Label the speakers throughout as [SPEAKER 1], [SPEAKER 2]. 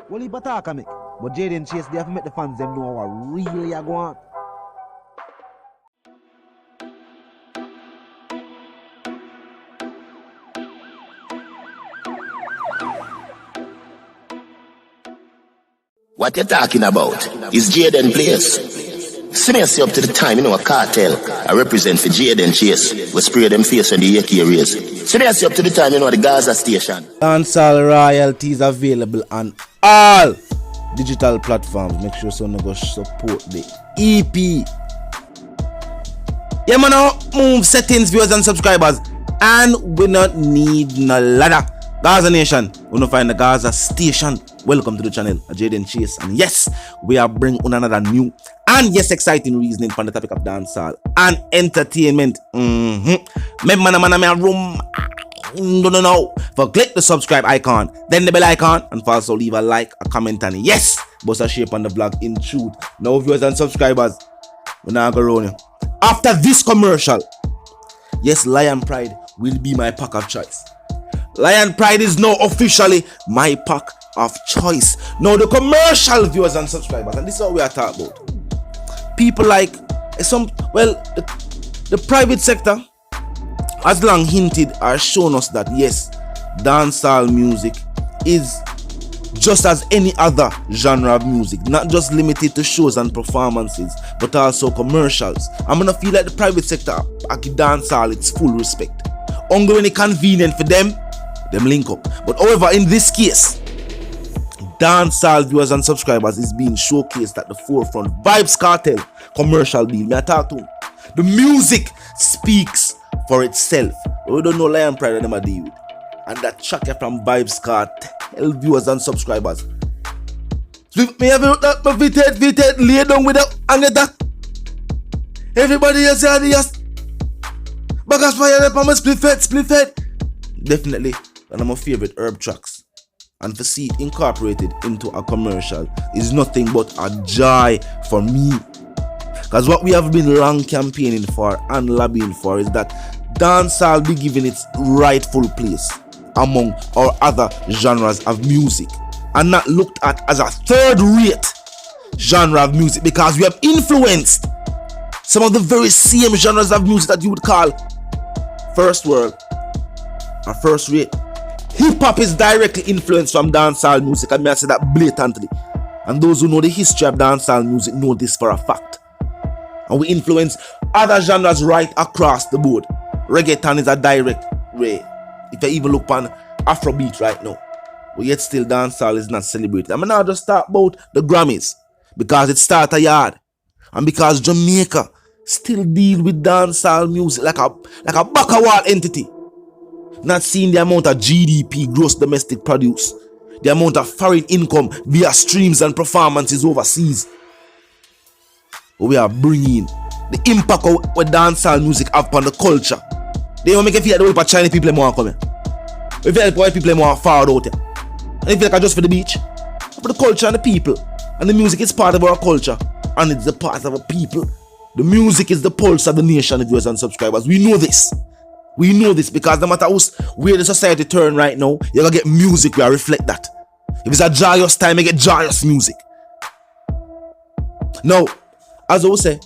[SPEAKER 1] Well, he attack me. But Jayden Chase, they have to make the fans them know what really are going on.
[SPEAKER 2] What you talking about is Jayden place. See me up to the time, a cartel. I represent for Jayden Chase. We spray them face on the AK rays. See me up to the time, the Gaza station.
[SPEAKER 1] Dancehall royalties available on all digital platforms. Make sure so go support the EP. Yeah, man, move settings, viewers and subscribers. And we not need no ladder. Gaza Nation, we don't find the Gaza station. Welcome to the channel, Jayden Chase. And yes, we are bringing on another new and yes, exciting reasoning for the topic of dancehall and entertainment. Remember, man, room. No. For click the subscribe icon, then the bell icon, and also leave a like, a comment, and yes, bust a shape on the vlog in truth. Now, viewers and subscribers, we're not going to after this commercial, yes, Lion Pride will be my pack of choice. Lion Pride is now officially my pack of choice. Now the commercial, viewers and subscribers, and this is what we are talking about. People like the private sector has long hinted or shown us that yes, dancehall music is just as any other genre of music, not just limited to shows and performances, but also commercials. I'm gonna feel like the private sector I give dancehall its full respect. Only when it's convenient for them link up. But however, in this case, dancehall viewers and subscribers is being showcased at the forefront. Vybz Kartel commercial deal. Me I talk to him. The music speaks for itself. We don't know Lion Pride and them I deal with. And that track from Vybz Kartel viewers and subscribers. Me have that VT lay down with the Agneta. Everybody else had yes. Bagas fire up on my split fed. Definitely one of my favorite herb tracks. And to see it incorporated into a commercial is nothing but a joy for me. Because what we have been long campaigning for and lobbying for is that dancehall be given its rightful place among our other genres of music and not looked at as a third-rate genre of music, because we have influenced some of the very same genres of music that you would call first world or first rate. Hip-hop is directly influenced from dancehall music, and may I say that blatantly. And those who know the history of dancehall music know this for a fact. And we influence other genres right across the board. Reggaeton is a direct way. If you even look on Afrobeat right now, but yet still dancehall is not celebrated. I'm now just talk about the Grammys, because it started a yard, and because Jamaica still deal with dancehall music like a back-a-wall entity. Not seeing the amount of GDP, gross domestic produce, the amount of foreign income via streams and performances overseas. But we are bringing the impact of what dancehall music have upon the culture. They will make you feel like the way Chinese people want to come here. We feel like white people want forward out here. And they feel like just for the beach. For the culture and the people. And the music is part of our culture. And it's the part of our people. The music is the pulse of the nation, viewers and subscribers. We know this. We know this because no matter where the society turn right now, you're going to get music where reflect that. If it's a joyous time, you get joyous music. Now, as I will say,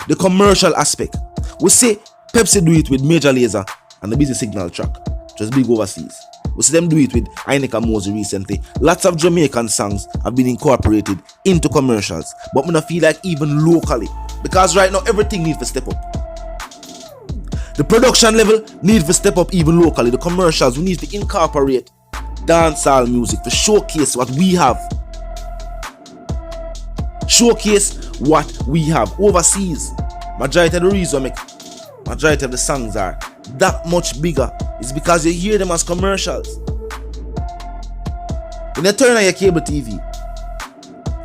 [SPEAKER 1] the commercial aspect. We see Pepsi do it with Major Lazer and the Busy Signal track, just big overseas. We see them do it with Heineken Mosey recently. Lots of Jamaican songs have been incorporated into commercials, but I feel like even locally, because right now everything needs to step up. The production level needs to step up even locally. The commercials, we need to incorporate dancehall music to showcase what we have. Showcase what we have overseas. Majority of the reason majority of the songs are that much bigger is because you hear them as commercials. When you turn on your cable TV,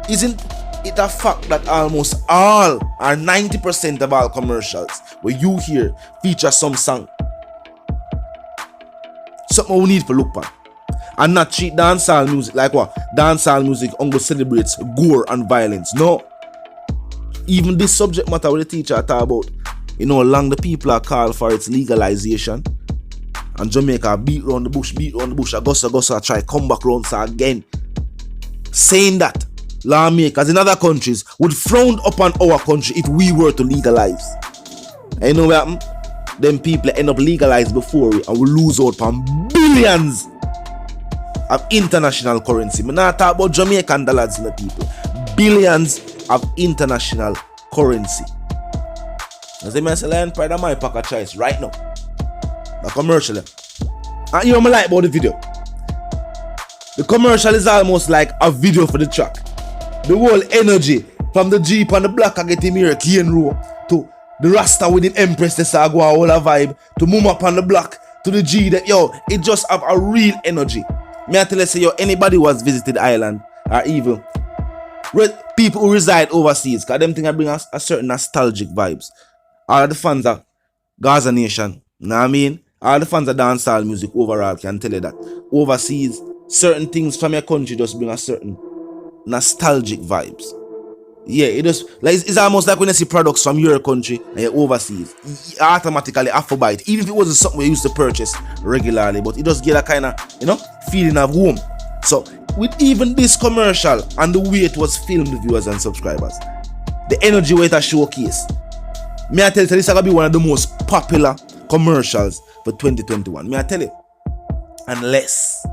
[SPEAKER 1] isn't it a fact that almost all or 90% of all commercials where you hear feature some song? Something we need to look at. And not treat dancehall music like what? Dancehall music only celebrates gore and violence. No. Even this subject matter with the teacher talk about, long the people are called for its legalization. And Jamaica beat round the bush, Augusta try come back round so again. saying that lawmakers in other countries would frown upon our country if we were to legalize. And you know what happened? Them people end up legalized before we and we lose out on billions of international currency. I'm not talking about Jamaican dollars, people. Billions of international currency. As I say, Lion Pride of my pack of choice right now. The commercial. And you know what I like about the video? The commercial is almost like a video for the track. The whole energy from the Jeep and the black I get him here, Kane Row, to the Rasta with him Empress, the Sagwa, all a vibe, to Mum up on the block, to the G that, yo, it just have a real energy. Me I tell you, say, yo, anybody who has visited the island, or even people who reside overseas, because them things bring us a certain nostalgic vibes. All the fans of Gaza Nation, you know what I mean? All the fans of dancehall music overall can tell you that. Overseas, certain things from your country just bring a certain nostalgic vibes. Yeah, it just like it's almost like when you see products from your country and you're overseas, you automatically have to buy it, even if it wasn't something we used to purchase regularly. But it just get a kind of, you know, feeling of home. So with even this commercial and the way it was filmed, viewers and subscribers, the energy way it showcase, me I tell you, this is gonna be one of the most popular commercials for 2021. Me I tell you, unless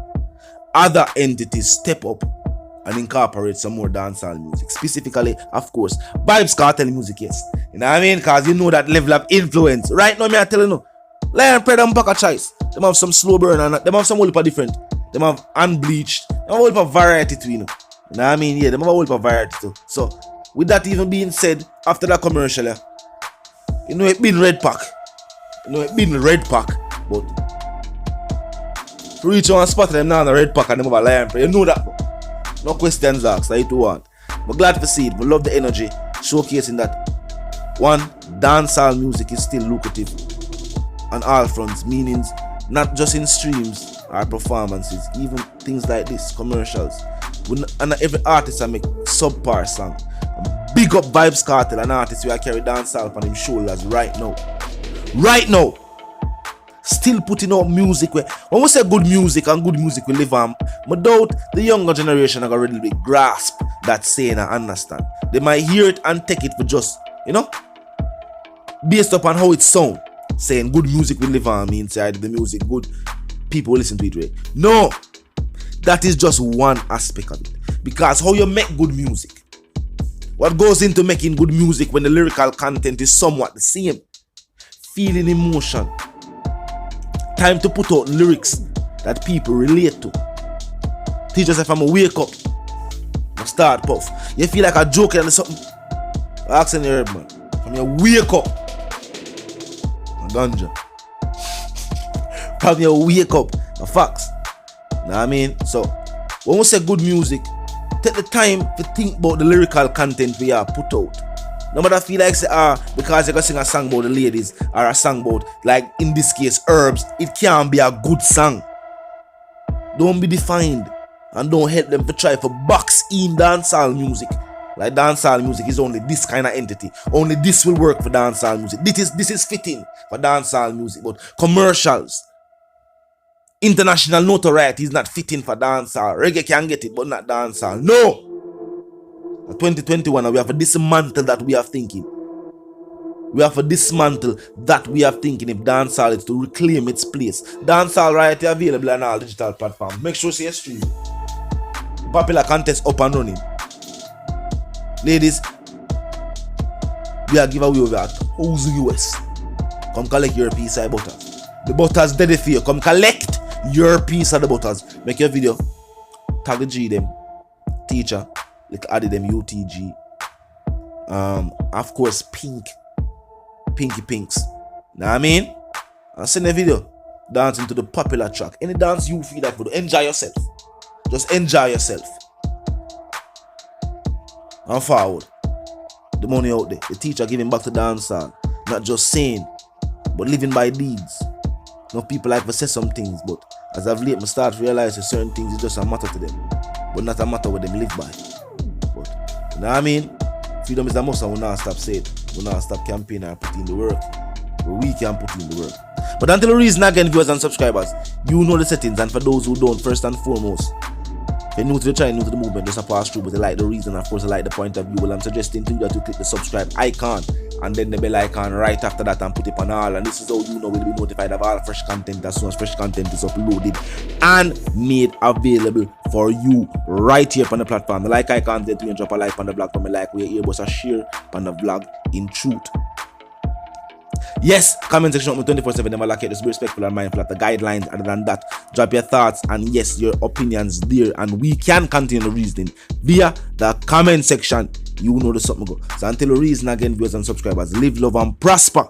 [SPEAKER 1] other entities step up and incorporate some more dancehall music. Specifically, of course, Vybz Kartel music, yes. You know what I mean? Because you know that level of influence. Right now, me I tell you no. Lion Pride and Pack of Choice. Them have some slow burn and them have some whole heap of different. Them have unbleached. Them have a whole heap of variety too, you know. You know what I mean? Yeah, them have a whole heap of variety too. So, with that even being said, after that commercial, you know it been Red Pack. You know it been Red Pack. But to reach one spot them now on the Red Pack and them have a Lion Pride. You know that. No questions asked, I do want. But glad to see it. We love the energy, showcasing that one, dancehall music is still lucrative on all fronts, meanings not just in streams or performances, even things like this, commercials. And every artist I make subpar song. Big up Vybz Kartel, an artist who I carry dancehall on his shoulders right now. Right now. Still putting out music where when we say good music and good music we live on, I doubt the younger generation are gonna really grasp that saying and understand. They might hear it and take it for just, you know, based upon how it sounds. Saying good music we live on means the music good, people listen to it, right? No, that is just one aspect of it. Because how you make good music, what goes into making good music when the lyrical content is somewhat the same, feeling emotion, time to put out lyrics that people relate to. Teach yourself I'm a wake up, I start puff. You feel like a joker and something. Ask in your head, man. From your wake up, a ganja. From your wake up, a facts. Know what I mean? So when we say good music, take the time to think about the lyrical content we are put out. No matter feel like say because you're gonna sing a song about the ladies or a song about, like in this case, herbs, it can't be a good song. Don't be defined and don't help them to try for box in dancehall music. Like dancehall music is only this kind of entity. Only this will work for dancehall music. This is fitting for dancehall music, but commercials, international notoriety is not fitting for dancehall. Reggae can get it, but not dancehall. No. 2021, we have to dismantle that we are thinking. We have to dismantle that we are thinking if dancehall is to reclaim its place. Dancehall right available on all digital platforms. Make sure you stream. Popular contest up and running. Ladies, we are giveaway over at $1,000 US. Come collect your piece of butter. The butter's dead for you. Come collect your piece of the butters. Make your video. Tag the G them. Teacher. Like added them UTG. Of course, Pinky Pinks. Know what I mean? And send a video dancing to the popular track. Any dance you feel like, enjoy yourself. Just enjoy yourself. And forward. The money out there. The teacher giving back to dancehall. Not just saying, but living by deeds. Enough people like to say some things, but as I've late, I start to realize that certain things is just a matter to them, but not a matter what them live by. But you know what I mean? Freedom is the most, and we not stop saying it. We not stop campaigning and put in the work. But we can put in the work. But until the reason again, viewers and subscribers, you know the settings, and for those who don't, first and foremost, If you're new to the channel, new to the movement, just a pass through, but you like the reason, of course, you like the point of view. Well, I'm suggesting to you that you click the subscribe icon and then the bell icon right after that and put it on all. And this is how you know we'll be notified of all fresh content as soon as fresh content is uploaded and made available for you right here on the platform. The like icon, then you drop a like on the vlog, from a like where you're able to share on the vlog in truth. Yes, comment section open 24/7. Never like it. Just be respectful and mindful of the guidelines. Other than that, drop your thoughts and yes, your opinions there, and we can continue reasoning via the comment section. You know the something go. So until we reason again, viewers and subscribers, live, love, and prosper.